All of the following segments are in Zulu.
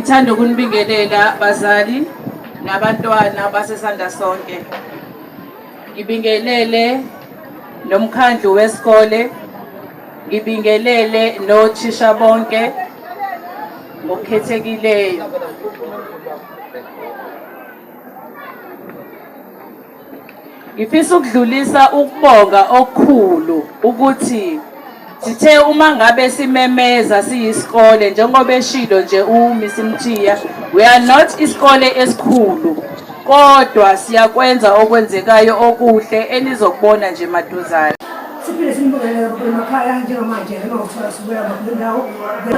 Ngithanda ukunibingelela bazali nabantwana basesanda sonke. Ngibingelele nomkhandlu wesikole, ngibingelele nothisha bonke ngokukhethekileyo. Ngifisa ukudlulisa ukubonga okukhulu ukuthi sithe uma ngabe simemeza siyisikole njengoba eshilo nje uMiss Mthiya, we are not isikole esikhulu kodwa siyakwenza okwenzekayo okuhle enizokubona nje maduzane. Siphinde simbongele kakhulu emakhaya njengamanje ngokuthola sibuya kule ndawo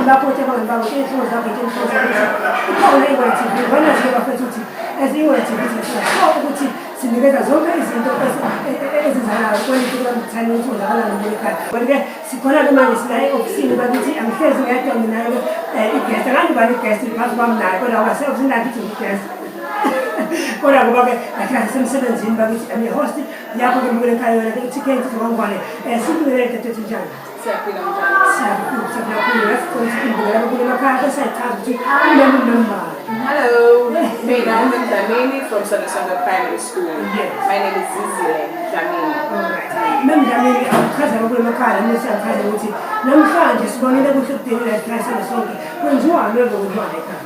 lapho abantu bakwethu zakhe ikhona i-YTV bona nje bafethu ukuthi ezi-YTV siyasho ukuthi sinikeza zonke izinto ezizalayo kwethu kulamthani wethu ngakala ngokwekhaya. Kodwa sikhona ke manje sila e-ofisini bakithi angihlezi ngiyadwa nginayo i-guest akangibani i-guest phansi kwami nayo kodwa awasefuna ukuthi i-guest kodwa ngoba ke ngathi semsebenzini bakithi ami-host yakho ke mukele ekhaya yona ke i-ticket ngongwane sibukele tethe njani. Siyaphila njani? Siyaphila kakhulu sibukele bakule emakhaya bese sichaza ukuthi number. Hello, mina Dlamini from Sonasonga Primary School. Yes. My name is Zizile Dlamini. Alright. Dlamini akuchaza bakule emakhaya nami siyachaza ukuthi namhlanje sibonile kuhle ukudinela ekhaya Sonasonga. Kwenziwa lokho kwenziwa ekhaya.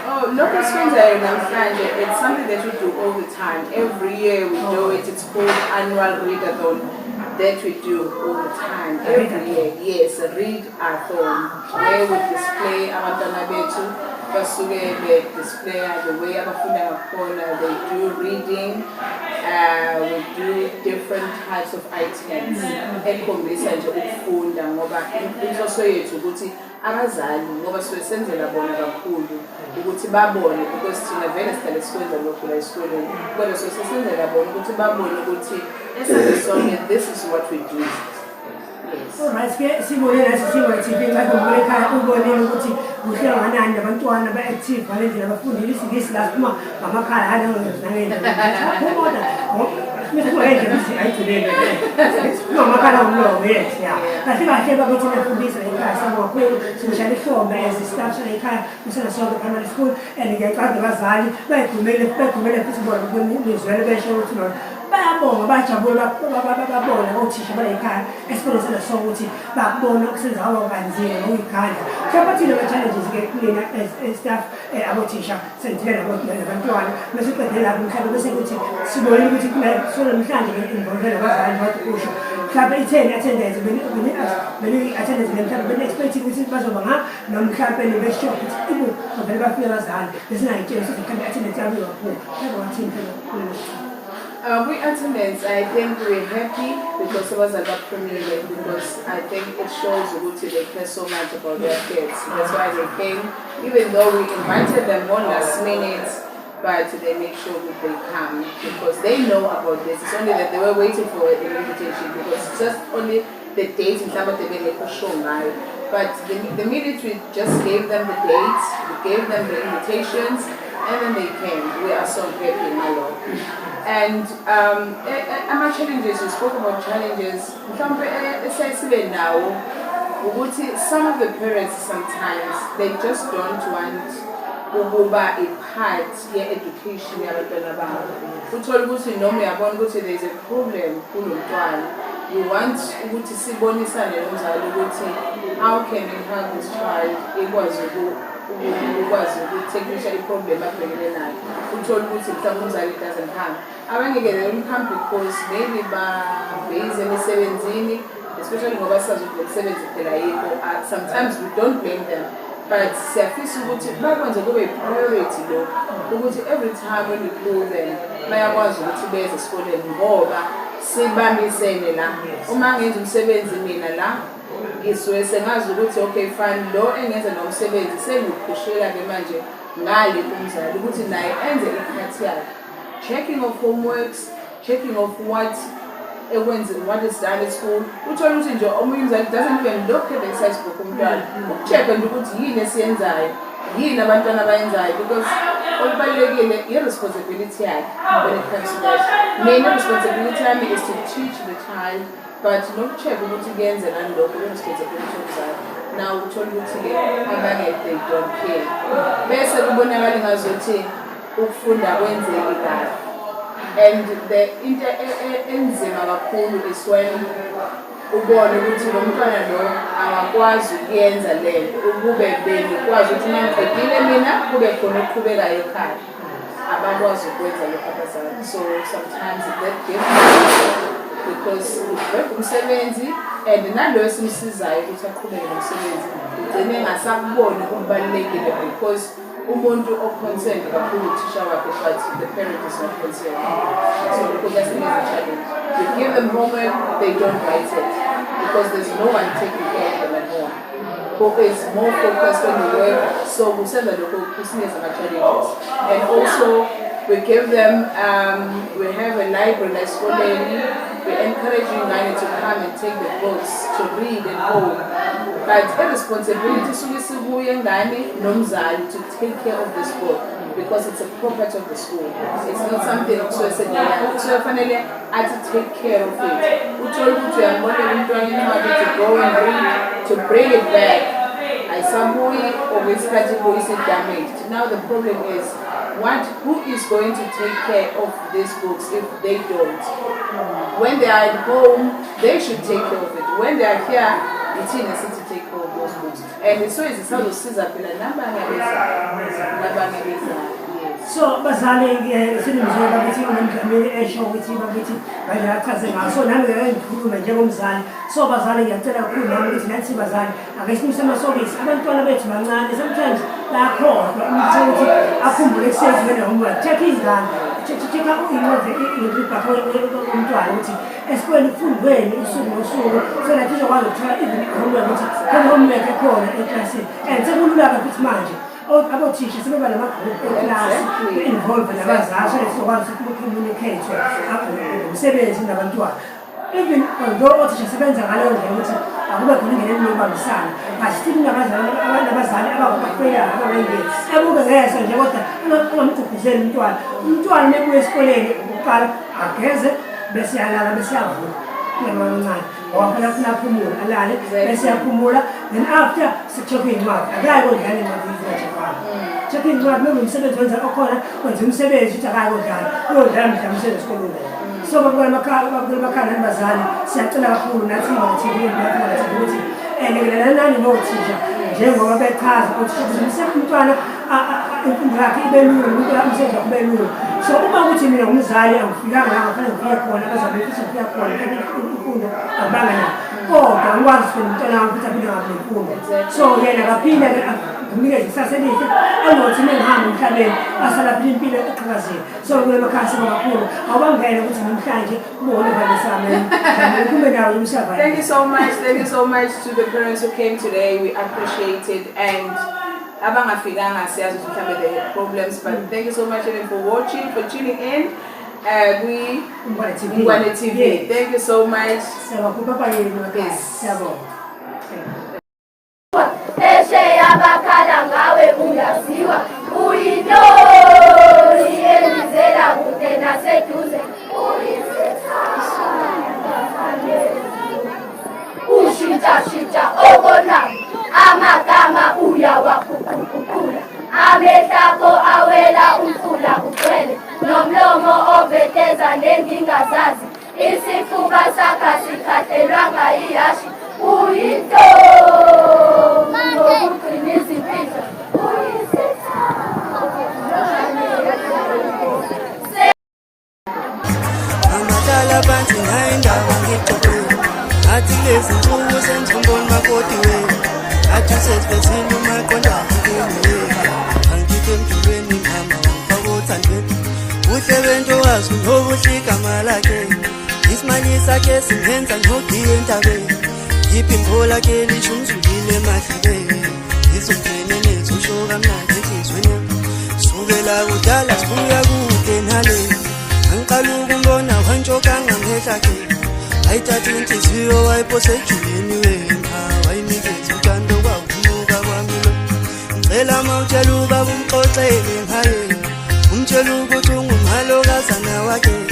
Oh, local Swinzayo namhlanje, it's something that we do all the time. Every year we do it. It's called annual readathon that we do all the time. Every year, yes, a readathon where we display abantwana bethu basuke display the way abafunda ngakhona. They do reading. We do different types of items. Ekhombisa nje ukufunda ngoba inhloso yethu ukuthi abazali ngoba sisenzela bona kakhulu ukuthi babone because thina vele sihlale sikwenza lokho la esikoleni kodwa sisenzela bona ukuthi babone ukuthi esasonke this is what we do. Yes. Alright, sibone nasi siyi-YTV ngakubona ekhaya ubonile ukuthi kuhle kangakanani nabantwana ba-active ngalendlela bafundile isingisi la uma ngamakhaya nangendlela ngamakhala umlomo yes ya kahle kahle bakithi nafundisa ekhaya sabo kakhulu sishayela ihlombe as staff shala ekhaya kuSonasonga Primary School and ngiyacabanga abazali bayigumele futhi bona kunizwele besho ukuthi nona bayabonga bajabula babona othisha balekhaya esikoleni Sonasonga ukuthi babona ukusenza hawo kanzima ngokuyikhandla sabathile ama-challenges ke kulena as staff abothisha sendithile nabantwana bese uqedele lapho mhlawumbe bese kuthi sibonile ukuthi namhlanje involvele abazali bathi kusho mhlawumbe i-10 attendance beni-attendance mhlawumbe beni-expect ukuthi bazoba noma mhlawumbe nebesho ukuthi ibu bavele bafike abazali besingayitsheli ukuthi mhlawumbe i-attendance yabo izophuma mhlawumbe wathini phela. We attendance, I think we're happy because it was a lot premiere because I think it shows that they care so much about their kids. That's why they came, even though we invited them on last minute, but they make sure that they come because they know about this. It's only that they were waiting for an invitation because it's just only the dates in some of the show now. But the minute we just gave them the dates, we gave them the invitations, and then they came. We are so happy, my Lord. And our challenges, we spoke about challenges. Some of the parents sometimes, they just don't want ukuba a part ye-education yabantwana babo. Uthola ukuthi noma uyabona ukuthi there is a problem kulo mntwana. You want ukuthi sibonisane nomzali ukuthi how can we help this child ikwazi ukuteknisha i-problem abhekene nayo. Uthola ukuthi mhlawumbe umzali doesn't come. Abangeke they don't come because maybe ba-base emisebenzini, especially ngoba sazi ukuthi umsebenzi phela yikho. Sometimes we don't blame them. But siyafisa ukuthi bakwenze kube i-priority lo ukuthi every time when we call them bayakwazi ukuthi beze esikoleni ngoba sibambisene la. Uma ngenza umsebenzi mina la ngisuke sengazi ukuthi okay fine lo engenza nomsebenzi sengikhushela ke manje ngale kumzali ukuthi naye enze ikhathi yakhe. Checking of homeworks, checking of what is done at school. Uthola ukuthi nje omunye umzali doesn't even look at the exercise book umntwana ukuchecka nje ukuthi yini esiyenzayo yini abantwana abayenzayo because okubalulekile i-responsibility yakhe when it comes to that. Main responsibility yami is to teach the child but noku-check ukuthi kuyenzekani lokho kungithethe ukuthi umzali now uthola ukuthi-ke abanye they don't care bese kubonakala ngazuthi ukufunda kwenzeki kahle and into enzima kakhulu is when ubone ukuthi lo mntwana lo akakwazi ukuyenza lento ukube benikwazi ukuthi nangiqedile mina kube khona okuqhubekayo ekhaya abakwazi ukwenza lokho abazali so sometimes that gives because ubheka umsebenzi and nalo esimsizayo ukuthi aqhubeke nomsebenzi ugcine engasakuboni ukubalulekile because umuntu o-concerned kakhulu uthisha wakhe but the parent is not concerned so lokho kuyasebenza challenge you give them homework they don't write it because there's no one taking care of them at home who is more focused on the work so kusenza lokho kusinikeza ama-challenges and also we give them we have a library esikoleni we encourage ingane to come and take the books to read at home but irresponsibility isuke isibuye engane nomzali to take care of this book because it's a property of the school it's not something kusuke fanele athi take care of it uthola ukuthi uyambonela umntwana incwadi to go and read to bring it back ayisabuyi okwesikhathi kuyise damaged now the problem is who is going to take care of these books if they don't when they are at home they should take care of it when they are here it's in a city take care of those books and so is isazosiza phela nabangabeza so bazali sinimzwe bakithi unemdlamini esho ukuthi bakithi bayachaze ngaso nami ngikhuluma njengomzali so bazali ngiyacela kakhulu nami ukuthi nathi bazali akesimise amasokisi abantwana bethu bancane sometimes bayakhohlwa ukuthi akhumbule kusenzwe homework check izingane check ibhakho umntwana ukuthi esikoleni kufundweni usuku nosuku so nathi izokwazi ukuthola even homework ukuthi khona homework ekhona eklasini and sekulula kakhulu manje abothisha sebeba namagroup eklasi involve nabazali so sizokwazi ukucommunicate umsebenzi nabantwana even although othisha sebenza ngaleyo ndlela ukuthi akube khona ingene nokubambisana basithi nabazali abakufeyila abangengeni ebuke ngese nje kodwa ungamgqugquzeli umntwana nebuye esikoleni ukuqala ageze bese yalala bese yavuka namancane ngoba phela phumula alale bese yaphumula then after sichokhe incwadi akayi kodlala incwadi izachekwana chokhe incwadi noma umsebenzi wenza okhona wenza umsebenzi ukuthi akayi kodlala uyodlala mhlawumbe esikoleni so bakubona emakhaya nabazali siyacela kakhulu nathi TV ukuthi lekelelani nothisha njengoba bechaza ukuthi umntwana imfundo yakhe ibe lula umsebenzi wakhe ube lula so uma ukuthi mina ngumzali angifikanga la ngafana ngifike khona bazabe befisa ukufika khona imfundo abangana kodwa ngikwazi ukuthi umntwana wami ukuthi aphinde ngabe nemfundo so yena kaphinda nginikeze ikusasa elihle anothi nengihamba emhlabeni asala phila impilo eqhakazile so kule makhaya siba kakhulu awubangena ukuthi namhlanje ubone valisame ukume nawo umshaba. Thank you so much to the parents who came today. We appreciate it and abangafikanga siyazi ukuthi mhlambe they had problems but thank you so much for watching, for tuning in. Ngwane TV. Thank you so much. Abakhala ngawe uyaziwa uyinoni elizela kude naseduze ushintsha obona amagama uyawakhukhula amehlako awela umfula ugcwele nomlomo oveteza nengingazazi isifuba sakha sikhathelwanga ihashi Amadala bantu ngayindawo ngixoxile athi lezi nsuku senzombona makoti wena athi sesibezile umaqonda ngiyena angike emjulweni mama wamfaka othandweni uhle bento wazi nobuhle igama lakhe isimanye sakhe singenza ngiyogiye entabeni yiphi ngola ke lisho umzulile emahleleni izongene nezusho kamnandi enhlizweni sukela kudala sibuya kude nale angiqala ukumbona wantshokanga ngehla ke ayithatha inhliziyo wayiphose ejulini wena wayinikeza uthando kwawumuka kwami lo ngicela mawutshela ubaba umxoxele ngaye umtshela ukuthi ungumhalokazana wakhe